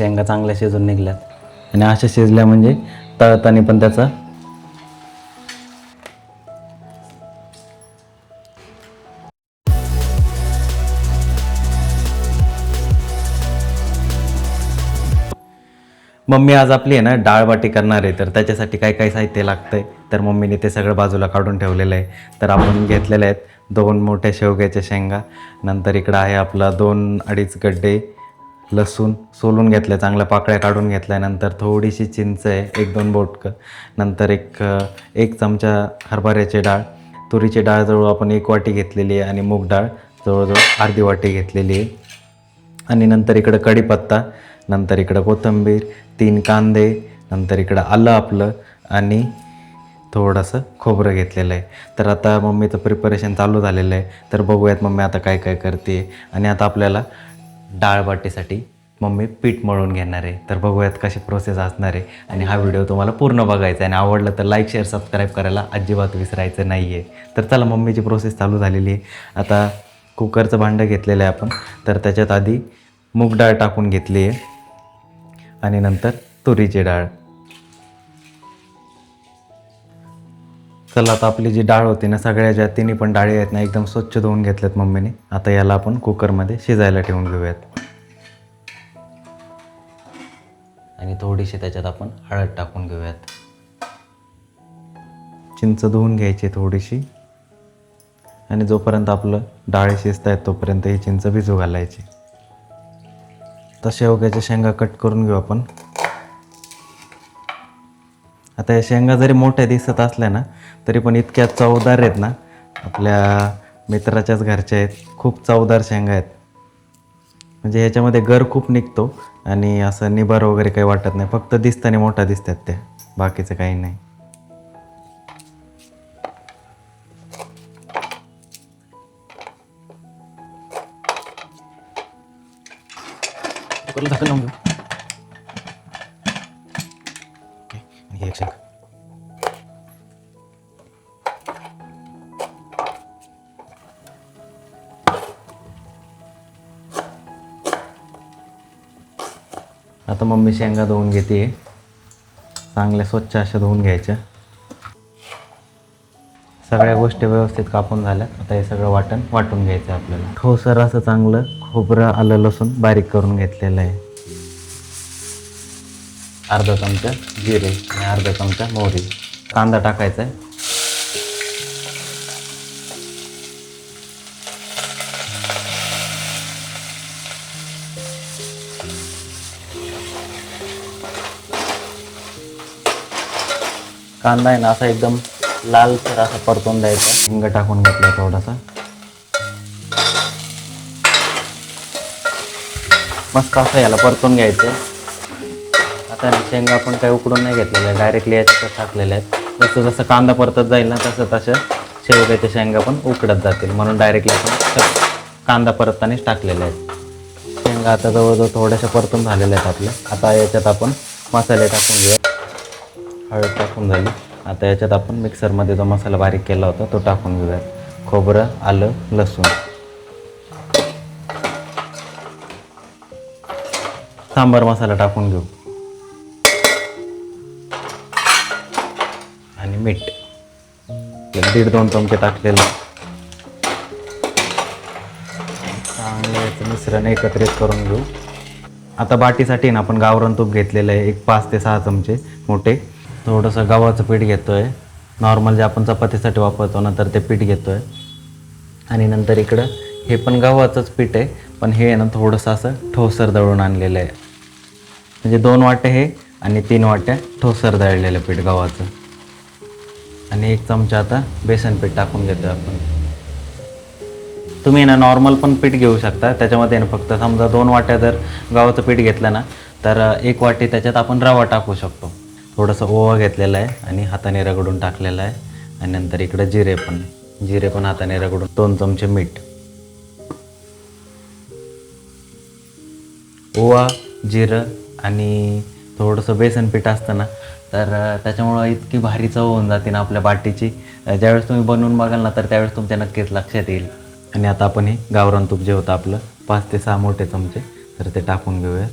शेंगा चांगल्या शिजून निघल्यात आणि अशा शिजल्या म्हणजे तळताना पण त्याचा मम्मी आज आपली आहे ना डाळबाटी करणार आहे, तर त्याच्यासाठी काय काय साहित्य लागतंय तर मम्मीने ते सगळं बाजूला काढून ठेवलेलं आहे. तर आपण घेतलेले आहेत 2 मोठ्या शेवग्याच्या शेंगा, नंतर इकडं आहे आपला 2-2.5 गड्डे लसूण सोलून घेतलं, चांगल्या पाकळ्या काढून घेतल्या, नंतर थोडीशी चिंच आहे 1-2 बोटकं, नंतर एक चमचा हरभऱ्याची डाळ, तुरीची डाळ जवळ आपण 1 वाटी घेतलेली आहे आणि मूग डाळ जवळजवळ अर्धी वाटी घेतलेली आहे. आणि नंतर इकडं कढीपत्ता, नंतर इकडं कोथिंबीर, 3 कांदे, नंतर इकडं आलं आपलं आणि थोडंसं खोबरं घेतलेलं आहे. तर आता मम्मीचं प्रिपरेशन चालू झालेलं आहे. तर बघूयात मम्मी आता काय काय करते. आणि आता आपल्याला डाळबाटीसाठी मम्मी पीठ मळून घेणार आहे. तर बघूयात कशी प्रोसेस असणार आहे. आणि हा व्हिडिओ तुम्हाला पूर्ण बघायचा आहे आणि आवडलं तर लाईक शेअर सबस्क्राईब करायला अजिबात विसरायचं नाही आहे. तर चला, मम्मीची प्रोसेस चालू झालेली आहे. आता कुकरचं भांडं घेतलेलं आहे आपण, तर त्याच्यात आधी मूग डाळ टाकून घेतली आहे आणि नंतर तुरीची डाळ. चला, आता आपली जी डाळ होती ना, सगळ्या ज्या तिन्ही पण डाळी आहेत ना, एकदम स्वच्छ धुवून घेतल्यात मम्मीने. आता याला आपण कुकरमध्ये शिजायला ठेवून घेऊयात आणि थोडीशी त्याच्यात आपण हळद टाकून घेऊयात. चिंच धुवून घ्यायची थोडीशी आणि जोपर्यंत आपलं डाळी शिजत आहेत तोपर्यंत ही चिंच भिजू घालायची. तर शेवग्याच्या शेंगा कट करून घेऊ आपण. आता या शेंगा जरी मोठ्या दिसत असल्या ना, तरी पण इतक्या चवदार आहेत ना, आपल्या मित्राच्याच घरच्या आहेत. खूप चवदार शेंगा आहेत, म्हणजे ह्याच्यामध्ये गर खूप निघतो आणि असं निबार वगैरे काही वाटत नाही. फक्त दिसताना मोठ्या दिसतात त्या, बाकीचं काही नाही. एक शेंगा आता मम्मी शेंगा धुवून घेते, चांगल्या स्वच्छ अशा धुवून घ्यायच्या. सगळ्या गोष्टी व्यवस्थित कापून झाल्या. आता हे सगळं वाटून घ्यायचं आहे आपल्याला. ठोसर असं चांगलं खोबरं आलं लसूण बारीक करून घेतलेलं आहे. अर्धा चमचा जिरे आणि अर्धा चमचा मोहरी. कांदा टाकायचा आहे. कांदा आहे ना असा एकदम लालसर असा परतून द्यायचा. हिंग टाकून घेतला थोडासा. मस्त असं याला परतून घ्यायचं. आता शेंगा आपण काही उकडून नाही घेतलेल्या आहे, डायरेक्टली याच्यात टाकलेल्या आहेत. जसं जसं कांदा परतत जाईल ना, तसं शेवग्याच्या शेंगा पण उकडत जातील, म्हणून डायरेक्टली आपण कांदा परततानाच टाकलेल्या आहेत. शेंगा आता जवळजवळ थोड्याशा परतून झालेल्या आहेत आपल्या. आता याच्यात आपण मसाले टाकून घेऊया. हळद टाकून झाली. आता याच्यात आपण मिक्सरमध्ये जो मसाला बारीक केला होता तो टाकून घेऊया. खोबरं आलं लसूण. सांबार मसाला टाकून घेऊ आणि मीठ 1.5-2 चमचे टाकलेलं. चांगलं याचं मिश्रण एकत्रित करून घेऊ. आता बाटीसाठी ना आपण गावरान तूप घेतलेलं आहे, 5 ते 6 चमचे मोठे. थोडंसं गव्हाचं पीठ घेतो आहे, नॉर्मल जे आपण चपातीसाठी वापरतो ना, तर ते पीठ घेतो आहे. आणि नंतर इकडं हे पण गव्हाचंच पीठ आहे, पण हे ना थोडंसं असं ठोसर दळून आणलेलं आहे. म्हणजे 2 वाट्या हे आणि 3 वाट्या ठोसर दळलेलं पीठ गव्हाचं. आणि 1 चमचा आता बेसन पीठ टाकून घेतो आपण. तुम्ही ना नॉर्मल पण पीठ घेऊ शकता. त्याच्यामध्ये ना फक्त समजा 2 वाट्या जर गव्हाचं पीठ घेतलं ना, तर 1 वाटी त्याच्यात आपण रवा टाकू शकतो. थोडंसं ओवा घेतलेलं आहे आणि हाताने रगडून टाकलेलं आहे. आणि नंतर इकडं जिरे पण हाताने रगडून. 2 चमचे मीठ. ओवा, जिरं आणि थोडंसं बेसन पीठ असतं ना, तर त्याच्यामुळं इतकी भारी चव होऊन जाते ना आपल्या बाटीची. ज्यावेळेस तुम्ही बनवून बघाल ना, तर त्यावेळेस तुमच्या नक्कीच लक्षात येईल. आणि आता आपण हे गावरान तूप जे होतं आपलं 5 ते 6 मोठे चमचे, तर ते टाकून घेऊयात.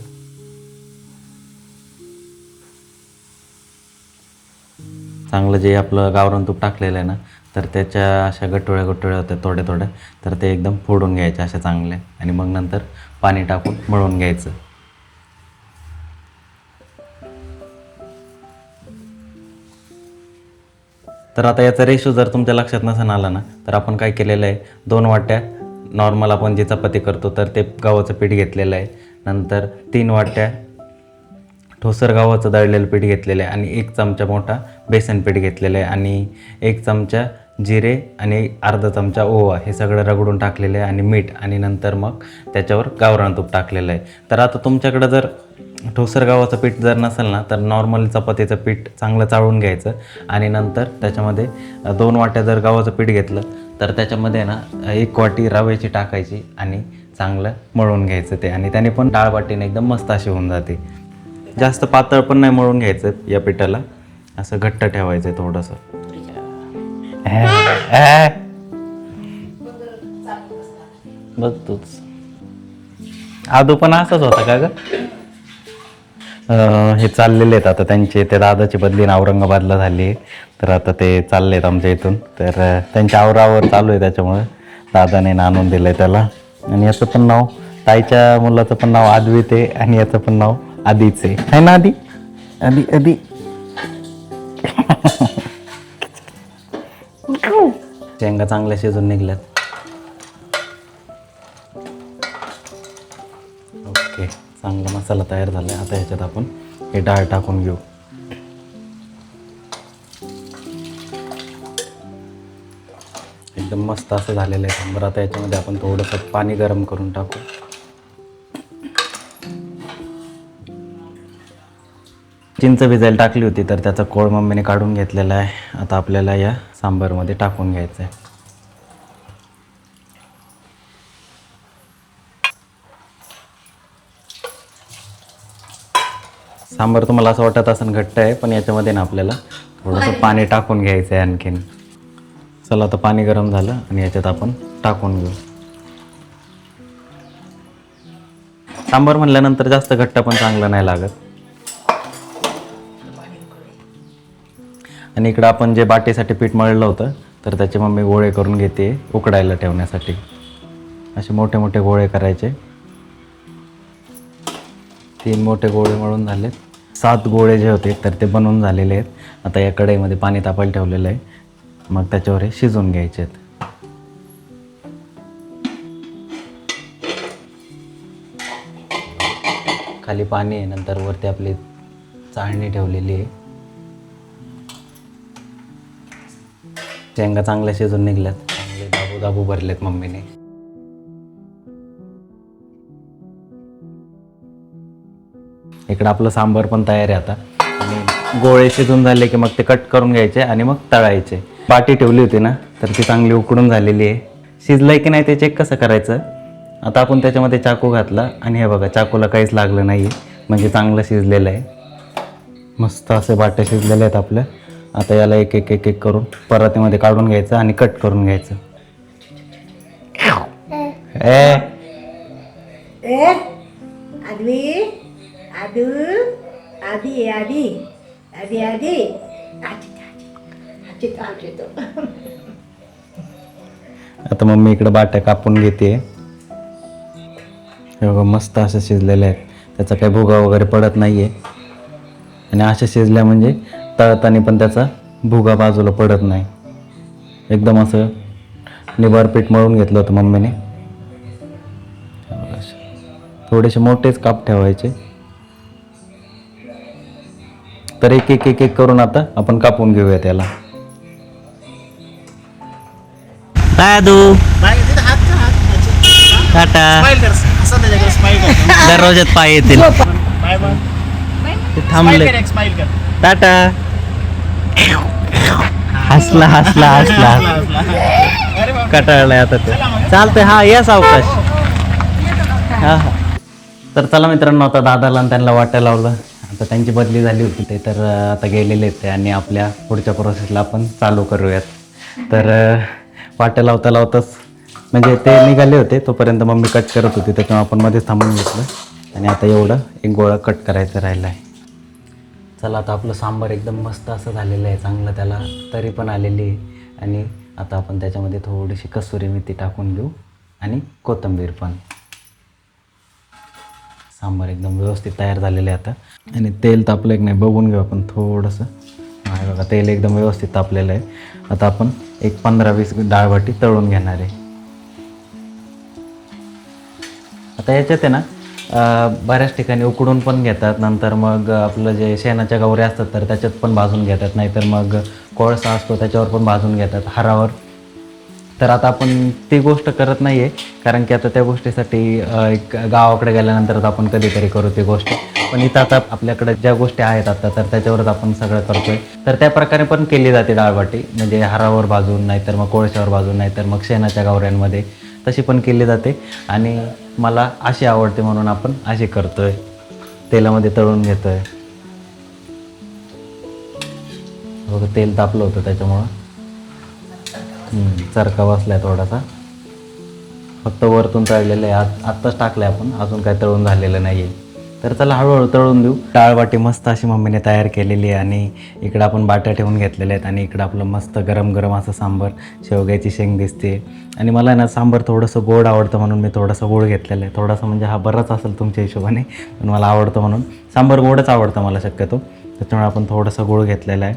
चांगलं जे आपलं गावरान तूप टाकलेलं आहे ना, तर त्याच्या अशा गठोळ्या होत्या थोड्या थोड्या, तर ते एकदम फोडून घ्यायचे अशा चांगले आणि मग नंतर पाणी टाकून मळून घ्यायचं. तर आता याचा रेशो जर तुमच्या लक्षात नसेल आला ना, तर आपण काय केलेलं आहे, 2 वाट्या नॉर्मल आपण जी चपाती करतो तर ते गव्हाचं पीठ घेतलेलं आहे, नंतर 3 वाट्या ठोसर गव्हाचं दळलेलं पीठ घेतलेलं आहे आणि 1 चमचा मोठा बेसन पीठ घेतलेलं आहे आणि 1 चमचा जिरे आणि अर्धा चमचा ओवा हे सगळं रगडून टाकलेलं आहे आणि मीठ आणि नंतर मग त्याच्यावर गावरान तूप टाकलेलं आहे. तर आता तुमच्याकडं जर ठोसर गव्हाचं पीठ जर नसेल ना, तर नॉर्मल चपातीचं पीठ चांगलं चाळून घ्यायचं आणि नंतर त्याच्यामध्ये 2 वाट्या जर गव्हाचं पीठ घेतलं तर त्याच्यामध्ये ना 1 वाटी रव्याची टाकायची आणि चांगलं मळून घ्यायचं ते, आणि त्याने पण डाळबाटीने एकदम मस्त अशी होऊन जाते. जास्त पातळ पण नाही मळून घ्यायचं या पिठाला, असं घट्ट ठेवायचं थोडंसं. बघ तूच आदू पण असाच होता का ग? हे चाललेले आहेत आता त्यांचे, ते दादाची बदली औरंगाबादला झाली आहे, तर आता ते चालले आहेत आमच्या इथून, तर त्यांच्या आवरावर चालू आहे, त्याच्यामुळे दादाने आणून दिलं आहे त्याला. आणि याचं पण नाव, ताईच्या मुलाचं पण नाव आद्वित आहे आणि याचं पण नाव आधीच आहे ना? आधी आधी आधी शेंगा चांगल्या शिजून निघल्यात. ओके, चांगला मसाला तयार झाला आहे. आता ह्याच्यात आपण हे डाळ टाकून घेऊ. एकदम मस्त असं झालेलं आहे सांबार. आता याच्यामध्ये आपण थोडंसं पाणी गरम करून टाकू. चिंच भिजायला टाकली होती तर त्याचा कोळ मम्मीने काढून घेतलेला आहे. आता आपल्याला या सांबारमध्ये टाकून घ्यायचं आहे. सांबार तुम्हाला असं वाटत असेल घट्ट आहे, पण याच्यामध्ये ना आपल्याला थोडंसं पाणी टाकून घ्यायचं आहे आणखीन. चला आता पाणी गरम झालं आणि याच्यात आपण टाकून घेऊ. सांबार म्हणल्यानंतर जास्त घट्ट पण चांगलं नाही लागत. आणि इकडं आपण जे बाटीसाठी पीठ मळलं होतं तर त्याचे मम्मी गोळे करून घेते उकडायला ठेवण्यासाठी. असे मोठे मोठे गोळे करायचे. 3 मोठे गोळे मळून झालेत. 7 गोळे जे होते तर ते बनवून झालेले आहेत. आता या कढईमध्ये पाणी तापायला ठेवलेलं आहे, मग त्याच्यावर हे शिजवून घ्यायचे आहेत. खाली पाणी आहे, नंतर वरती आपली चाळणी ठेवलेली आहे. शेंगा चांगल्या शिजून निघल्यात, चांगले दाबू दाबू भरलेत मम्मीने. इकडं आपलं सांबार पण तयार आहे आता. आणि गोळे शिजून झाले की मग ते कट करून घ्यायचे आणि मग तळायचे. बाटी ठेवली होती ना तर ती चांगली उकडून झालेली आहे. शिजलंय की नाही ते चेक कसं करायचं. आता आपण त्याच्यामध्ये चाकू घातला आणि हे बघा चाकूला काहीच लागलं नाही आहे, म्हणजे चांगलं शिजलेलं आहे. मस्त असे बाटे शिजलेले आहेत आपल्या. आता याला एक एक एक एक करून परातीमध्ये काढून घ्यायचं आणि कट करून घ्यायचं. आदवी आदू आदी आदी आदी आदी आता मम्मी इकडे बाट्या कापून घेते. हे बघा मस्त असं शिजलेलं आहे, त्याचा काही भुगा वगैरे पडत नाही आहे. आणि अशा शिजल्या म्हणजे तळताना पण त्याचा भुगा बाजूला पडत नाही. एकदम असं निबार पीठ मळून घेतलं होतं मम्मीने. थोडेसे मोठेच काप ठेवायचे. तर एक एक एक एक करून आता आपण कापून घेऊया त्याला. दादू टाटा. दररोजात पाय येतील. थांबले. टाटा. हसला हसला हसला. कटाळलाय आता ते. चालतंय. हा या सावकाश. हा हा. तर चला मित्रांनो, आता दादाला आणि त्यांना वाटायला लावलं. आता त्यांची बदली झाली होती ते तर आता गेलेले आहेत ते, आणि आपल्या पुढच्या प्रोसेसला आपण चालू करूयात. तर वाट्या लावता लावताच म्हणजे ते निघाले होते, तोपर्यंत मम्मी कट करत होती, त्याच्यामुळे आपण मध्येच थांबून घेतलं. आणि आता एवढं एक गोळा कट करायचं राहिला आहे. चला आता आपलं सांबार एकदम मस्त असं झालेलं आहे, चांगलं त्याला तरी पण आलेली आहे. आणि आता आपण त्याच्यामध्ये थोडीशी कसुरी मेथी टाकून घेऊ आणि कोथिंबीर पण. सांबार एकदम व्यवस्थित तयार झालेलं आहे आता. आणि तेल तापलं एक नाही बघून घेऊ आपण थोडंसं. आहे बघा, तेल एकदम व्यवस्थित तापलेलं आहे. आता आपण एक 15-20 डाळबाटी तळून घेणार आहे. आता याच्यात आहे ना बऱ्याच ठिकाणी उकडून पण घेतात, नंतर मग आपलं जे शेणाच्या गवऱ्या असतात तर त्याच्यात पण भाजून घेतात, नाहीतर मग कोळसा असतो त्याच्यावर पण भाजून घेतात हारावर. तर आता आपण ती गोष्ट करत नाही आहे, कारण की आता त्या गोष्टीसाठी एक गावाकडे गेल्यानंतरच आपण कधीतरी करू ती गोष्ट. पण इथं आता आपल्याकडे ज्या गोष्टी आहेत आता तर त्याच्यावरच आपण सगळं करतो आहे. तर त्या प्रकारे पण केली जाते डाळबाटी, म्हणजे हारावर भाजून, नाहीतर मग कोळशावर भाजून, नाहीतर मग शेणाच्या गवऱ्यांमध्ये तशी पण केली जाते. आणि मला अशी आवडते म्हणून आपण अशी करतो आहे, तेलामध्ये तळून घेतो आहे. बघा तेल तापलं होतं त्याच्यामुळं चरका बसलाय थोडासा. फक्त वरतून तळलेलं आहे, आत्ताच टाकलं आहे आपण, अजून काय तळून झालेलं नाही आहे. तर चला हळूहळू तळून देऊ. डाळबाटी मस्त अशी मम्मीने तयार केलेली आहे. आणि इकडं आपण बाट्या ठेवून घेतलेल्या आहेत आणि इकडं आपलं मस्त गरम गरम असं सांबार, शेवग्याची शेंग दिसते. आणि मला ना सांबार थोडंसं गोड आवडतं म्हणून मी थोडंसं गोड घेतलेलं आहे. थोडंसं म्हणजे हा बराच असेल तुमच्या हिशोबाने, पण मला आवडतं म्हणून सांबार गोडच आवडतं मला शक्यतो, त्याच्यामुळे आपण थोडंसं गोड घेतलेलं आहे.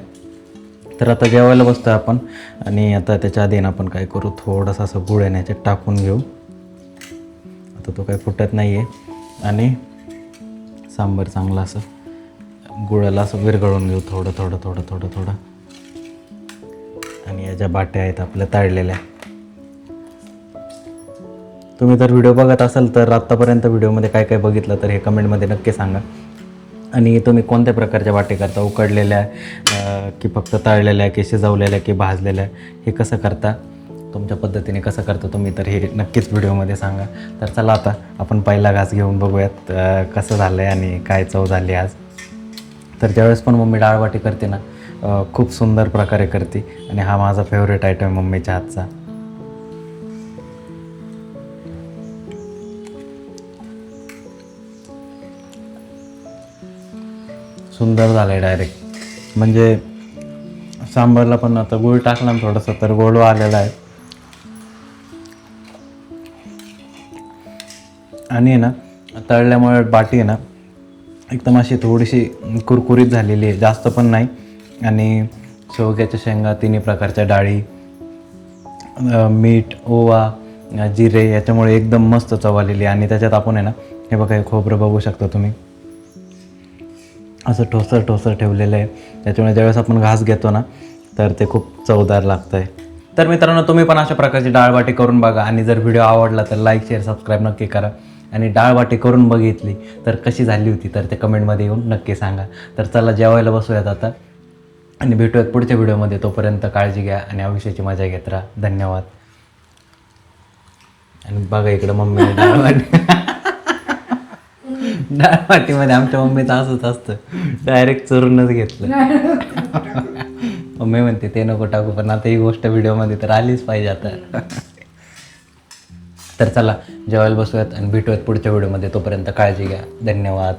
तर आता जेवायला बसतो आपण. आणि आता त्याच्या आधी आपण काय करू, थोडंसं असं गुळ याच्यात टाकून घेऊ. आता तो काही फुटत नाही आहे. आणि सांबार चांगला असं गुळाला असं विरघळून घेऊ थोडं थोडं थोडं थोडं थोडं. आणि या ज्या बाट्या आहेत आपल्या तळलेल्या, तुम्ही जर व्हिडिओ बघत असाल तर आत्तापर्यंत व्हिडिओमध्ये काय काय बघितलं तर हे कमेंटमध्ये नक्की सांगा. आणि तुम्ही कोणत्या प्रकारच्या वाटी करता, उकडलेल्या की फक्त तळलेल्या की शिजवलेल्या की भाजलेल्या, हे कसं करता, तुमच्या पद्धतीने कसं करता तुम्ही, तर हे नक्कीच व्हिडिओमध्ये सांगा. तर चला आता आपण पहिला घास घेऊन बघूयात कसं झालं आहे आणि काय चव झाली आज. तर ज्यावेळेस पण मम्मी डाळबाटी करते ना खूप सुंदर प्रकारे करते. आणि हा माझा फेवरेट आयटम आहे मम्मीच्या हातचा. सुंदर झालं आहे डायरेक्ट. म्हणजे सांबारला पण आता गूळ टाकला ना थोडंसं, तर गोडवा आलेला आहे. आणि ना तळल्यामुळे बाटी आहे ना एकदम अशी थोडीशी कुरकुरीत झालेली आहे, जास्त पण नाही. आणि शेवग्याच्या शेंगा, तिन्ही प्रकारच्या डाळी, मीठ, ओवा, जिरे, याच्यामुळे एकदम मस्त चव आलेली आहे. आणि त्याच्यात आपण आहे ना हे बघा, हे खोबरं बघू शकता तुम्ही, असं ठोसर ठोसर ठेवलेलं आहे. त्याच्यामुळे ज्यावेळेस आपण घास घेतो ना तर ते खूप चवदार लागतं आहे. तर मित्रांनो, तुम्ही पण अशा प्रकारची डाळबाटी करून बघा. आणि जर व्हिडिओ आवडला तर लाईक, शेअर, सबस्क्राईब नक्की करा. आणि डाळबाटी करून बघितली तर कशी झाली होती तर ते कमेंटमध्ये येऊन नक्की सांगा. तर चला जेवायला बसूयात आता आणि भेटूयात पुढच्या व्हिडिओमध्ये. तोपर्यंत काळजी घ्या आणि आयुष्याची मजा घेत राहा. धन्यवाद. आणि बघा इकडं मम्मी डाळबाटीमध्ये आमच्या मम्मीचं असंच असतं, डायरेक्ट चुरूनच घेतलं. मम्मी म्हणते ते नको टाकू, पण आता ही गोष्ट व्हिडिओमध्ये तर आलीच पाहिजे आता. तर चला जेवायला बसूयात आणि भेटूयात पुढच्या व्हिडिओमध्ये. तोपर्यंत काळजी घ्या. धन्यवाद.